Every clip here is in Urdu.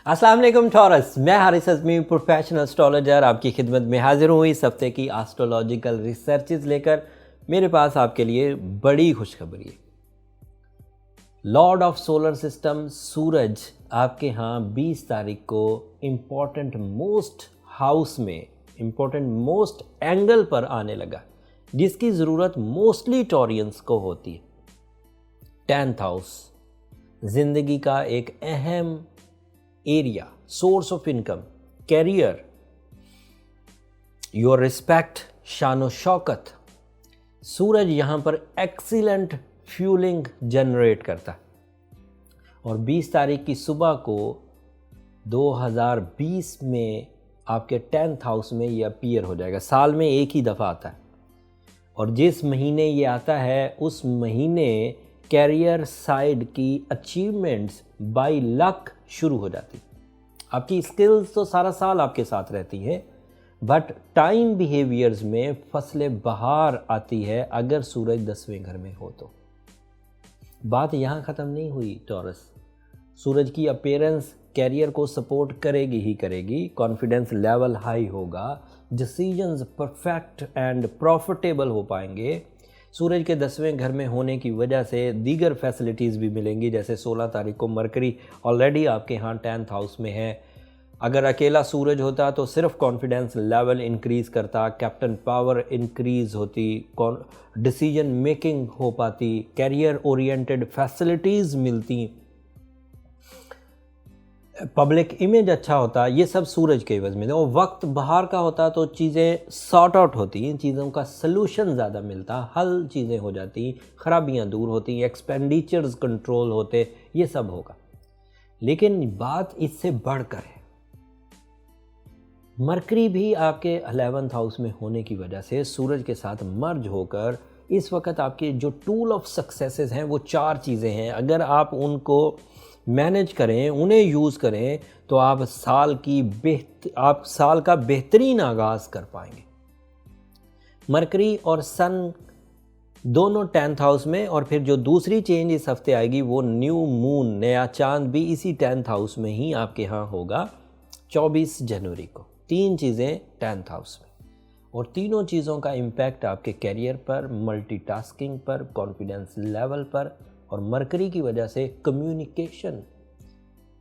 السلام علیکم ٹورس، میں حارث اعظمی پروفیشنل اسٹرالوجر آپ کی خدمت میں حاضر ہوں اس ہفتے کی آسٹرولوجیکل ریسرچز لے کر۔ میرے پاس آپ کے لیے بڑی خوشخبری ہے۔ لارڈ آف سولر سسٹم سورج آپ کے ہاں 20 تاریخ کو امپورٹنٹ موسٹ ہاؤس میں امپورٹنٹ موسٹ اینگل پر آنے لگا، جس کی ضرورت موسٹلی ٹورینس کو ہوتی ہے۔ 10th ہاؤس زندگی کا ایک اہم area, source of income, career, your respect, شان و شوکت۔ سورج یہاں پر ایکسیلنٹ فیولنگ جنریٹ کرتا ہے، اور 20 تاریخ کی صبح کو 2020 میں آپ کے 10th ہاؤس میں یہ اپیئر ہو جائے گا۔ سال میں ایک ہی دفعہ آتا ہے، اور جس مہینے یہ آتا ہے اس مہینے کیریئر سائیڈ کی اچیومنٹس بائی لک شروع ہو جاتی۔ آپ کی اسکلز تو سارا سال آپ کے ساتھ رہتی ہیں، بٹ ٹائم بیہیویئرز میں فصل بہار آتی ہے اگر سورج 10ویں گھر میں ہو تو۔ بات یہاں ختم نہیں ہوئی ٹورس، سورج کی اپیرنس کیریئر کو سپورٹ کرے گی ہی کرے گی، کانفیڈنس لیول ہائی ہوگا، ڈیسیجنز پرفیکٹ اینڈ پروفٹیبل ہو پائیں گے۔ سورج کے 10ویں گھر میں ہونے کی وجہ سے دیگر فیسلٹیز بھی ملیں گی، جیسے 16 تاریخ کو مرکری آلریڈی آپ کے ہاں 10th ہاؤس میں ہے۔ اگر اکیلا سورج ہوتا تو صرف کانفیڈنس لیول انکریز کرتا، کیپٹن پاور انکریز ہوتی، ڈیسیجن میکنگ ہو پاتی، کیریئر اورینٹڈ فیسلٹیز ملتی، پبلک امیج اچھا ہوتا۔ یہ سب سورج کے عوض میں، اور وقت بہار کا ہوتا تو چیزیں سارٹ آؤٹ ہوتی، چیزوں کا سلوشن زیادہ ملتا، حل چیزیں ہو جاتی، خرابیاں دور ہوتی، ایکسپینڈیچرز کنٹرول ہوتے، یہ سب ہوگا۔ لیکن بات اس سے بڑھ کر ہے، مرکری بھی آپ کے 11th ہاؤس میں ہونے کی وجہ سے سورج کے ساتھ مرج ہو کر اس وقت آپ کے جو ٹول آف سکسیسز ہیں وہ 4 چیزیں ہیں۔ اگر آپ ان کو مینج کریں، انہیں یوز کریں، تو آپ سال کا بہترین آغاز کر پائیں گے۔ مرکری اور سن دونوں 10th ہاؤس میں، اور پھر جو دوسری چینج اس ہفتے آئے گی وہ نیو مون، نیا چاند بھی اسی 10th ہاؤس میں ہی آپ کے ہاں ہوگا 24 جنوری کو۔ 3 چیزیں 10th ہاؤس میں، اور تینوں چیزوں کا امپیکٹ آپ کے کیریئر پر، ملٹی ٹاسکنگ پر، کانفیڈنس لیول پر، اور مرکری کی وجہ سے کمیونیکیشن،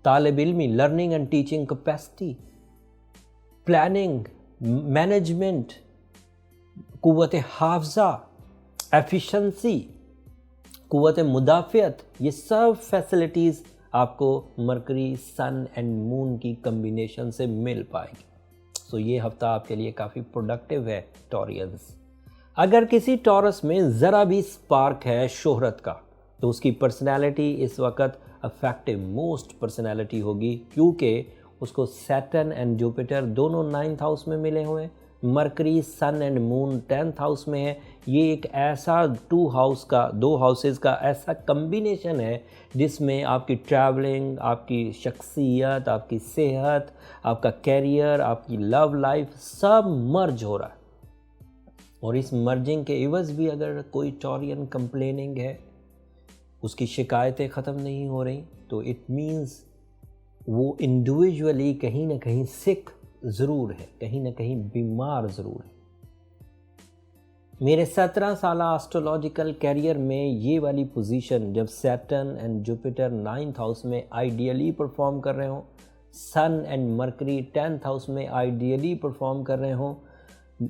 طالب علمی، learning and teaching capacity, planning, management, قوت حافظہ، ایفیشنسی، قوت مدافعت، یہ سب فیسلٹیز آپ کو مرکری، سن اینڈ مون کی کمبینیشن سے مل پائے گی۔ سو یہ ہفتہ آپ کے لیے کافی پروڈکٹیو ہے ٹورینز۔ اگر کسی ٹورس میں ذرا بھی سپارک ہے شہرت کا، تو اس کی پرسنالٹی اس وقت افیکٹو موسٹ پرسنالٹی ہوگی، کیونکہ اس کو سیٹرن اینڈ جوپیٹر دونوں 9th ہاؤس میں ملے ہوئے ہیں، Mercury, sun and moon 10th house میں ہے۔ یہ ایک ایسا 2 ہاؤسز کا ایسا کمبینیشن ہے جس میں آپ کی ٹریولنگ، آپ کی شخصیت، آپ کی صحت، آپ کا کیریئر، آپ کی لو لائف سب مرج ہو رہا ہے۔ اور اس مرجنگ کے عوض بھی اگر کوئی ٹورین کمپلیننگ ہے، اس کی شکایتیں ختم نہیں ہو رہی، تو اٹ مینز وہ انڈیویجولی کہیں نہ کہیں سک ضرور ہے، کہیں نہ کہیں بیمار ضرور ہے۔ میرے 17 سالہ آسٹرولوجیکل کیریئر میں یہ والی پوزیشن، جب Saturn and Jupiter 9th house میں آئیڈیلی پرفارم کر رہے ہوں، سن اینڈ مرکری 10th ہاؤس میں آئیڈیلی پرفارم کر رہے ہوں،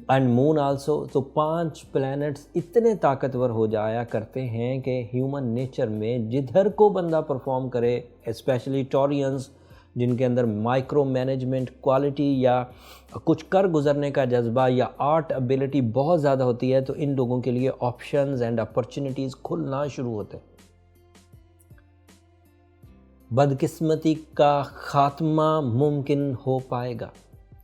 اینڈ مون آلسو، تو 5 پلینٹس اتنے طاقتور ہو جایا کرتے ہیں کہ ہیومن نیچر میں جدھر کو بندہ پرفارم کرے، اسپیشلی ٹورینز جن کے اندر مائکرو مینجمنٹ کوالٹی یا کچھ کر گزرنے کا جذبہ یا آرٹ ابیلٹی بہت زیادہ ہوتی ہے، تو ان لوگوں کے لیے آپشنز اینڈ اپرچونٹیز کھلنا شروع ہوتے ہیں۔ بدقسمتی کا خاتمہ ممکن ہو پائے گا،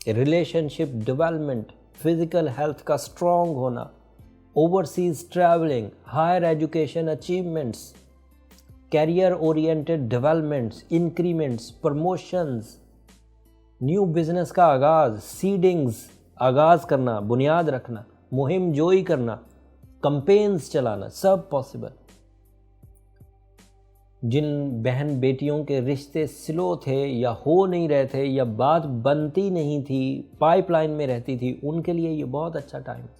relationship development, physical health کا اسٹرانگ ہونا، overseas travelling, higher education achievements, career oriented developments, increments, promotions, new business کا آغاز، سیڈنگز آغاز کرنا، بنیاد رکھنا، مہم جوئی کرنا، کمپینز چلانا، سب پاسبل۔ جن بہن بیٹیوں کے رشتے سلو تھے یا ہو نہیں رہے تھے یا بات بنتی نہیں تھی، پائپ لائن میں رہتی تھی، ان کے لیے یہ بہت اچھا ٹائم ہے۔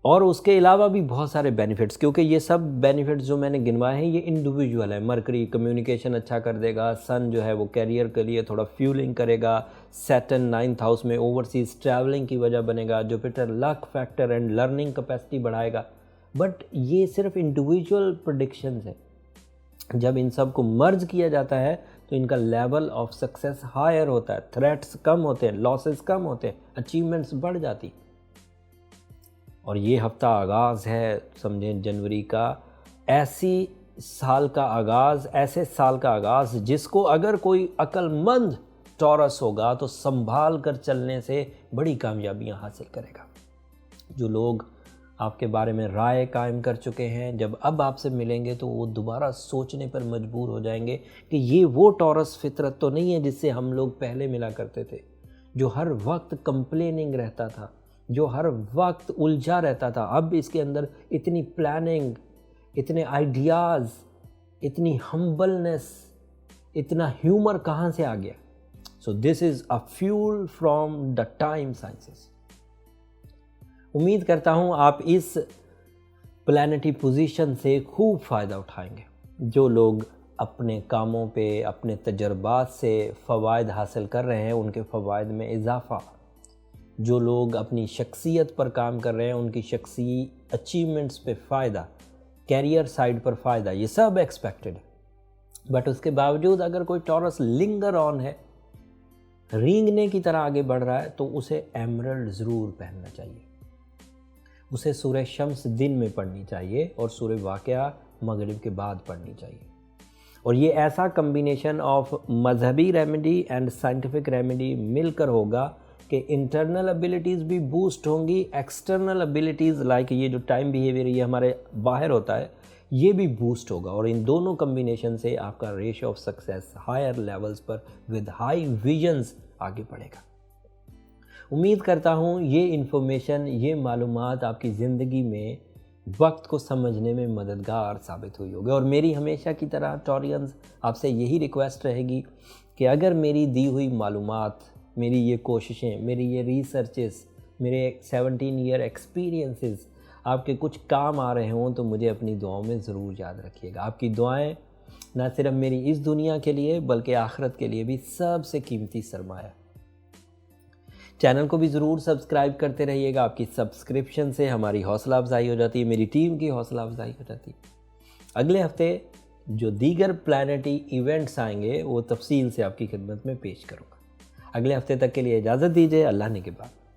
اور اس کے علاوہ بھی بہت سارے بینیفٹس، کیونکہ یہ سب بینیفٹس جو میں نے گنوائے ہیں یہ انڈیویجول ہے۔ مرکری کمیونیکیشن اچھا کر دے گا، سن جو ہے وہ کیریئر کے لیے تھوڑا فیولنگ کرے گا، سیٹن 9th ہاؤس میں اوورسیز ٹریولنگ کی وجہ بنے گا، Jupiter luck factor and learning capacity بڑھائے گا۔ بٹ یہ صرف انڈیویجول پریڈکشنز ہیں، جب ان سب کو مرج کیا جاتا ہے تو ان کا لیول آف سکسیس ہائر ہوتا ہے، تھریٹس کم ہوتے ہیں، لاسز کم ہوتے ہیں، اچیومنٹس بڑھ جاتی۔ اور یہ ہفتہ آغاز ہے سمجھیں جنوری کا، ایسے سال کا آغاز جس کو اگر کوئی عقل مند ٹورس ہوگا تو سنبھال کر چلنے سے بڑی کامیابیاں حاصل کرے گا۔ جو لوگ آپ کے بارے میں رائے قائم کر چکے ہیں، جب اب آپ سے ملیں گے تو وہ دوبارہ سوچنے پر مجبور ہو جائیں گے کہ یہ وہ ٹورس فطرت تو نہیں ہے جس سے ہم لوگ پہلے ملا کرتے تھے، جو ہر وقت کمپلیننگ رہتا تھا، جو ہر وقت الجھا رہتا تھا۔ اب اس کے اندر اتنی پلاننگ، اتنے آئیڈیاز، اتنی ہمبلنس، اتنا ہیومر کہاں سے آ گیا؟ So this is a fuel from the time sciences. امید کرتا ہوں آپ اس پلانٹی پوزیشن سے خوب فائدہ اٹھائیں گے۔ جو لوگ اپنے کاموں پہ اپنے تجربات سے فوائد حاصل کر رہے ہیں ان کے فوائد میں اضافہ، جو لوگ اپنی شخصیت پر کام کر رہے ہیں ان کی شخصی اچیومنٹس پہ فائدہ، کیریئر سائیڈ پر فائدہ، یہ سب ایکسپیکٹڈ ہے۔ بٹ اس کے باوجود اگر کوئی ٹورس لنگر آن ہے، رینگنے کی طرح آگے بڑھ رہا ہے، تو اسے ایمرلڈ ضرور پہننا چاہیے، اسے سورہ شمس دن میں پڑھنی چاہیے اور سورہ واقعہ مغرب کے بعد پڑھنی چاہیے۔ اور یہ ایسا کمبینیشن آف مذہبی ریمیڈی اینڈ سائنٹیفک ریمیڈی مل کر ہوگا کہ انٹرنل ابیلٹیز بھی بوسٹ ہوں گی، ایکسٹرنل ابیلٹیز لائک یہ جو ٹائم بیہیویئر یہ ہمارے باہر ہوتا ہے یہ بھی بوسٹ ہوگا، اور ان دونوں کمبینیشن سے آپ کا ratio of success higher levels پر ود ہائی ویژنز آگے بڑھے گا۔ امید کرتا ہوں یہ انفارمیشن، یہ معلومات آپ کی زندگی میں وقت کو سمجھنے میں مددگار ثابت ہوئی ہوگی۔ اور میری ہمیشہ کی طرح ٹورینز آپ سے یہی ریکویسٹ رہے گی کہ اگر میری دی ہوئی معلومات، میری یہ کوششیں، میری یہ ریسرچز، میرے 17 ایئر ایکسپیرینسز آپ کے کچھ کام آ رہے ہوں تو مجھے اپنی دعاؤں میں ضرور یاد رکھیے گا۔ آپ کی دعائیں نہ صرف میری اس دنیا کے لیے بلکہ آخرت کے لیے بھی سب سے قیمتی سرمایہ۔ چینل کو بھی ضرور سبسکرائب کرتے رہیے گا، آپ کی سبسکرپشن سے ہماری حوصلہ افزائی ہو جاتی ہے، میری ٹیم کی حوصلہ افزائی ہو جاتی ہے۔ اگلے ہفتے جو دیگر پلانٹی ایونٹس آئیں گے وہ تفصیل سے آپ کی خدمت میں پیش کروں گا۔ اگلے ہفتے تک کے لیے اجازت دیجیے، اللہ نے کے بعد۔